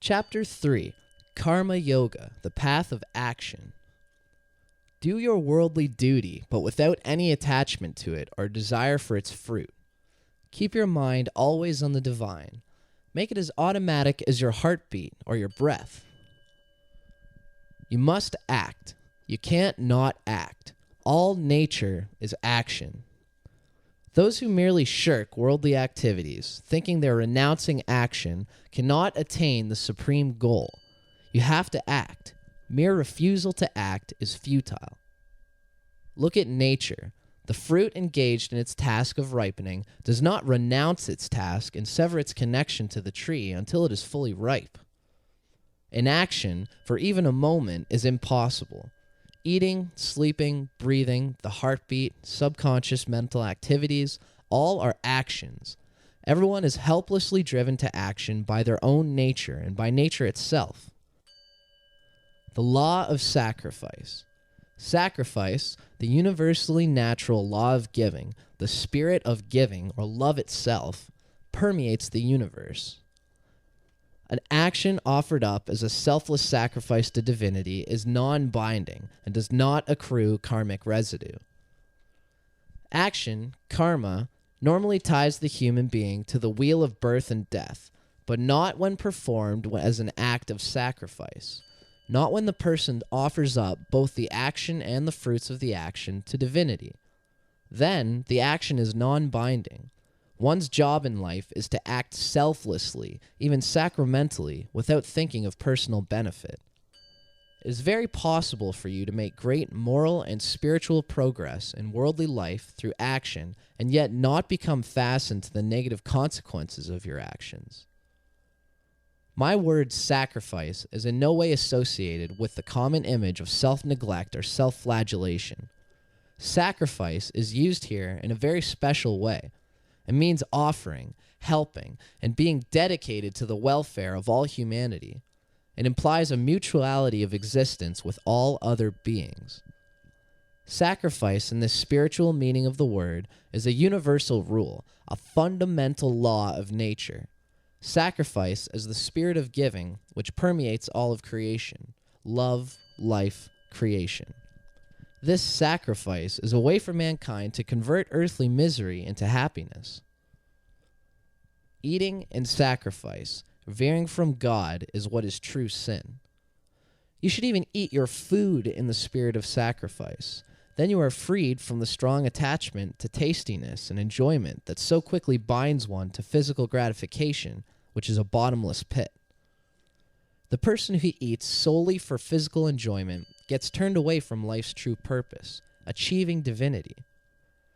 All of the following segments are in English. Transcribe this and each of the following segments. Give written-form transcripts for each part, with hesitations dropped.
Chapter 3, Karma Yoga, the Path of Action. Do your worldly duty, but without any attachment to it or desire for its fruit. Keep your mind always on the divine. Make it as automatic as your heartbeat or your breath. You must act. You can't not act. All nature is action. Those who merely shirk worldly activities, thinking they're renouncing action, cannot attain the supreme goal. You have to act. Mere refusal to act is futile. Look at nature. The fruit engaged in its task of ripening does not renounce its task and sever its connection to the tree until it is fully ripe. Inaction, for even a moment, is impossible. Eating, sleeping, breathing, the heartbeat, subconscious mental activities, all are actions. Everyone is helplessly driven to action by their own nature and by nature itself. The law of sacrifice. Sacrifice, the universally natural law of giving, the spirit of giving, or love itself, permeates the universe. An action offered up as a selfless sacrifice to divinity is non-binding and does not accrue karmic residue. Action, karma, normally ties the human being to the wheel of birth and death, but not when performed as an act of sacrifice, not when the person offers up both the action and the fruits of the action to divinity. Then the action is non-binding. One's job in life is to act selflessly, even sacramentally, without thinking of personal benefit. It is very possible for you to make great moral and spiritual progress in worldly life through action and yet not become fastened to the negative consequences of your actions. My word sacrifice is in no way associated with the common image of self-neglect or self-flagellation. Sacrifice is used here in a very special way. It means offering, helping, and being dedicated to the welfare of all humanity. It implies a mutuality of existence with all other beings. Sacrifice, in this spiritual meaning of the word, is a universal rule, a fundamental law of nature. Sacrifice is the spirit of giving, which permeates all of creation, love, life, creation. This sacrifice is a way for mankind to convert earthly misery into happiness. Eating and sacrifice, veering from God, is what is true sin. You should even eat your food in the spirit of sacrifice. Then you are freed from the strong attachment to tastiness and enjoyment that so quickly binds one to physical gratification, which is a bottomless pit. The person who eats solely for physical enjoyment gets turned away from life's true purpose, achieving divinity.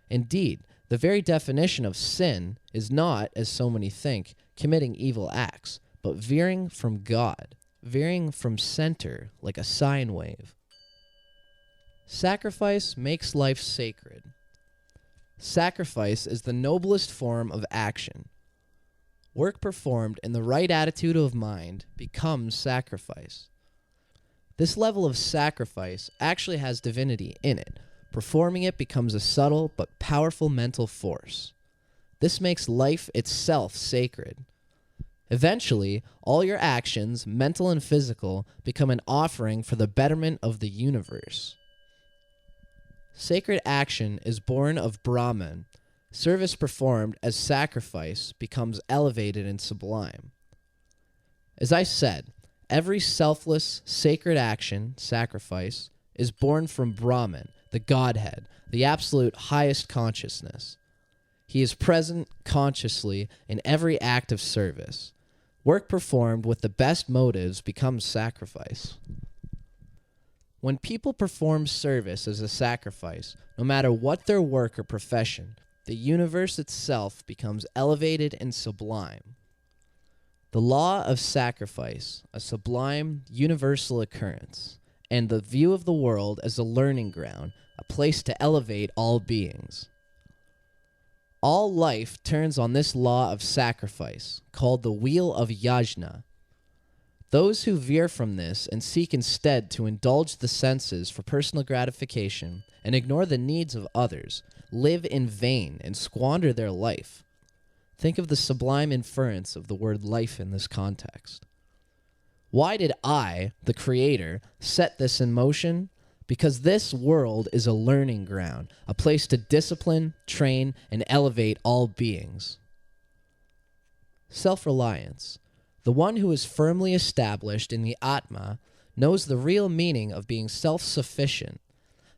Indeed, the very definition of sin is not, as so many think, committing evil acts, but veering from God, veering from center like a sine wave. Sacrifice makes life sacred. Sacrifice is the noblest form of action. Work performed in the right attitude of mind becomes sacrifice. This level of sacrifice actually has divinity in it. Performing it becomes a subtle but powerful mental force. This makes life itself sacred. Eventually, all your actions, mental and physical, become an offering for the betterment of the universe. Sacred action is born of Brahman. Service performed as sacrifice becomes elevated and sublime. As I said, every selfless, sacred action, sacrifice, is born from Brahman, the Godhead, the absolute highest consciousness. He is present consciously in every act of service. Work performed with the best motives becomes sacrifice. When people perform service as a sacrifice, no matter what their work or profession, the universe itself becomes elevated and sublime. The law of sacrifice, a sublime, universal occurrence, and the view of the world as a learning ground, a place to elevate all beings. All life turns on this law of sacrifice, called the wheel of yajna. Those who veer from this and seek instead to indulge the senses for personal gratification and ignore the needs of others live in vain and squander their life. Think of the sublime inference of the word life in this context. Why did I, the Creator, set this in motion? Because this world is a learning ground, a place to discipline, train, and elevate all beings. Self-reliance. The one who is firmly established in the Atma knows the real meaning of being self-sufficient.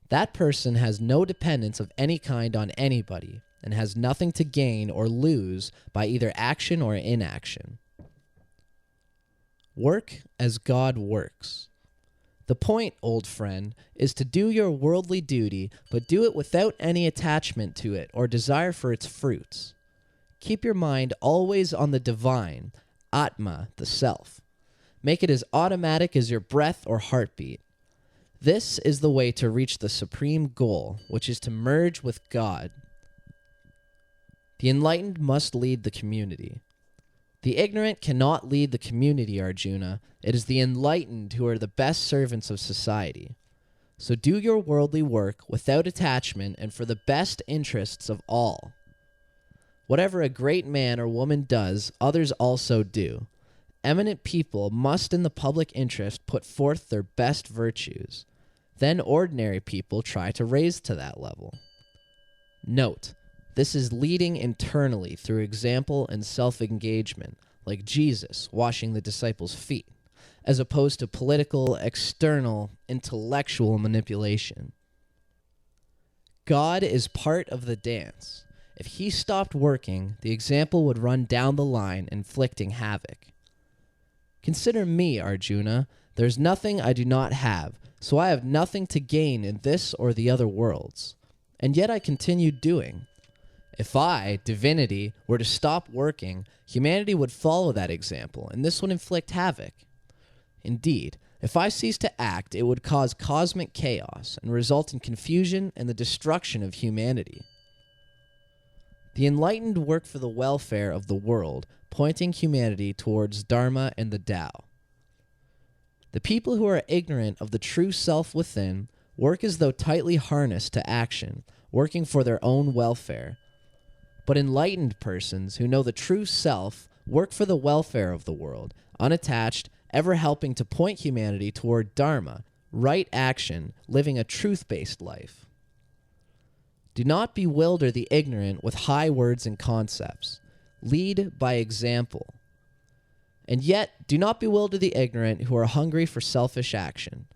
That person has no dependence of any kind on anybody and has nothing to gain or lose by either action or inaction. Work as God works. The point, old friend, is to do your worldly duty, but do it without any attachment to it or desire for its fruits. Keep your mind always on the divine, Atma, the self. Make it as automatic as your breath or heartbeat. This is the way to reach the supreme goal, which is to merge with God. The enlightened must lead the community. The ignorant cannot lead the community, Arjuna. It is the enlightened who are the best servants of society. So do your worldly work without attachment and for the best interests of all. Whatever a great man or woman does, others also do. Eminent people must in the public interest put forth their best virtues. Then ordinary people try to raise to that level. Note, this is leading internally through example and self-engagement, like Jesus washing the disciples' feet, as opposed to political, external, intellectual manipulation. God is part of the dance. If he stopped working, the example would run down the line, inflicting havoc. Consider me, Arjuna. There's nothing I do not have, so I have nothing to gain in this or the other worlds. And yet I continue doing. If I, divinity, were to stop working, humanity would follow that example, and this would inflict havoc. Indeed, if I ceased to act, it would cause cosmic chaos and result in confusion and the destruction of humanity. The enlightened work for the welfare of the world, pointing humanity towards Dharma and the Tao. The people who are ignorant of the true self within work as though tightly harnessed to action, working for their own welfare. But enlightened persons who know the true self work for the welfare of the world, unattached, ever helping to point humanity toward Dharma, right action, living a truth-based life. Do not bewilder the ignorant with high words and concepts. Lead by example. And yet, do not bewilder the ignorant who are hungry for selfish action.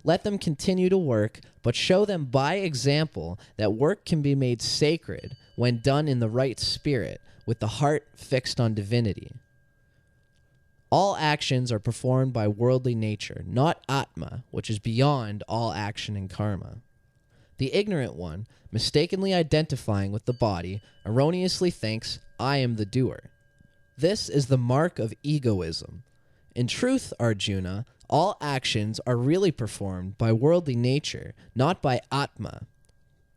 Let them continue to work, but show them by example that work can be made sacred when done in the right spirit, with the heart fixed on divinity. All actions are performed by worldly nature, not Atma, which is beyond all action and karma. The ignorant one, mistakenly identifying with the body, erroneously thinks, I am the doer. This is the mark of egoism. In truth, Arjuna, all actions are really performed by worldly nature, not by Atma.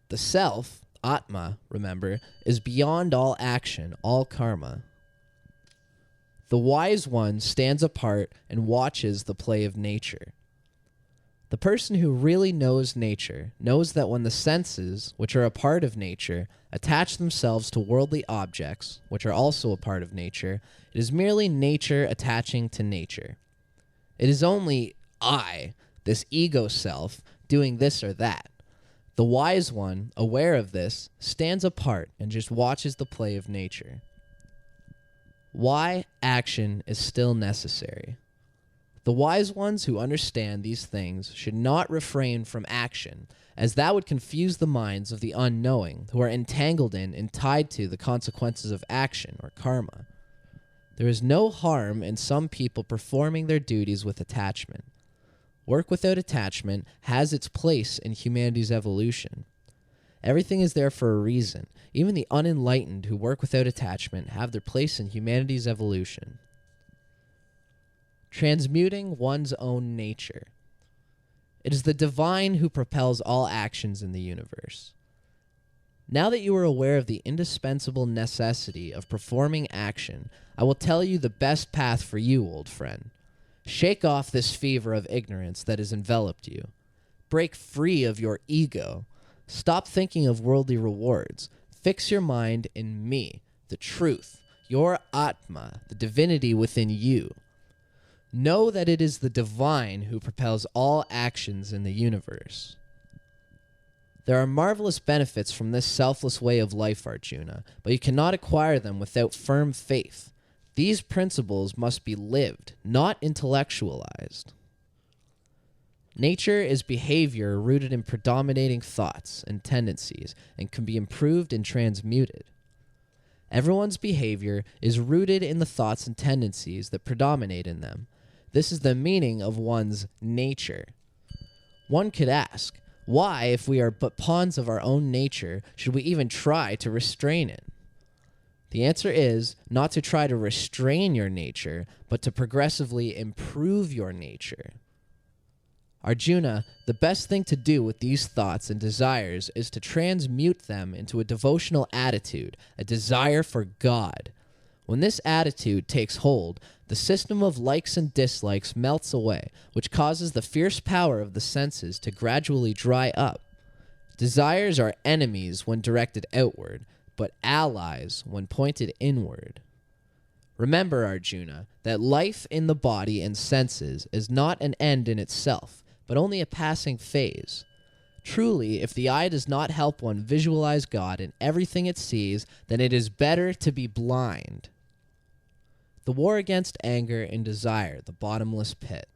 The self, Atma, remember, is beyond all action, all karma. The wise one stands apart and watches the play of nature. The person who really knows nature knows that when the senses, which are a part of nature, attach themselves to worldly objects, which are also a part of nature, it is merely nature attaching to nature. It is only I, this ego self, doing this or that. The wise one, aware of this, stands apart and just watches the play of nature. Why action is still necessary. The wise ones who understand these things should not refrain from action, as that would confuse the minds of the unknowing, who are entangled in and tied to the consequences of action or karma. There is no harm in some people performing their duties with attachment. Work without attachment has its place in humanity's evolution. Everything is there for a reason. Even the unenlightened who work without attachment have their place in humanity's evolution. Transmuting one's own nature. It is the divine who propels all actions in the universe. Now that you are aware of the indispensable necessity of performing action, I will tell you the best path for you, old friend. Shake off this fever of ignorance that has enveloped you. Break free of your ego. Stop thinking of worldly rewards. Fix your mind in me, the truth, your Atma, the divinity within you. Know that it is the divine who propels all actions in the universe. There are marvelous benefits from this selfless way of life, Arjuna, but you cannot acquire them without firm faith. These principles must be lived, not intellectualized. Nature is behavior rooted in predominating thoughts and tendencies and can be improved and transmuted. Everyone's behavior is rooted in the thoughts and tendencies that predominate in them. This is the meaning of one's nature. One could ask, why, if we are but pawns of our own nature, should we even try to restrain it? The answer is not to try to restrain your nature, but to progressively improve your nature. Arjuna, the best thing to do with these thoughts and desires is to transmute them into a devotional attitude, a desire for God. When this attitude takes hold, the system of likes and dislikes melts away, which causes the fierce power of the senses to gradually dry up. Desires are enemies when directed outward, but allies when pointed inward. Remember, Arjuna, that life in the body and senses is not an end in itself, but only a passing phase. Truly, if the eye does not help one visualize God in everything it sees, then it is better to be blind. The war against anger and desire, the bottomless pit.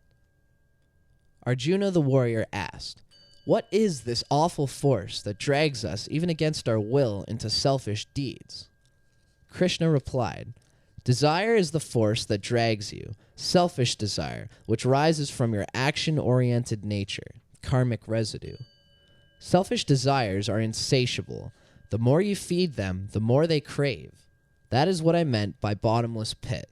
Arjuna the warrior asked, "What is this awful force that drags us, even against our will, into selfish deeds?" Krishna replied, "Desire is the force that drags you, selfish desire, which rises from your action-oriented nature, karmic residue. Selfish desires are insatiable. The more you feed them, the more they crave. That is what I meant by bottomless pit."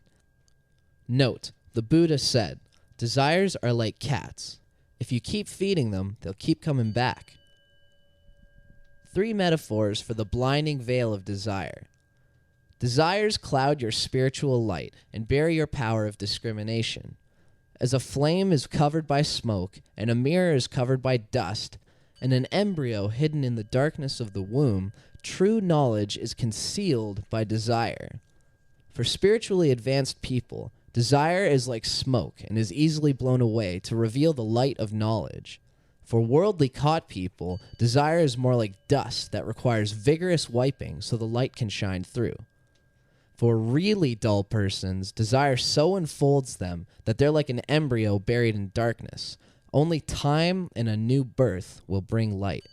Note, the Buddha said, desires are like cats. If you keep feeding them, they'll keep coming back. 3 metaphors for the blinding veil of desire. Desires cloud your spiritual light and bury your power of discrimination. As a flame is covered by smoke, and a mirror is covered by dust, and an embryo hidden in the darkness of the womb, true knowledge is concealed by desire. For spiritually advanced people, desire is like smoke and is easily blown away to reveal the light of knowledge. For worldly caught people, desire is more like dust that requires vigorous wiping so the light can shine through. For really dull persons, desire so enfolds them that they're like an embryo buried in darkness. Only time and a new birth will bring light.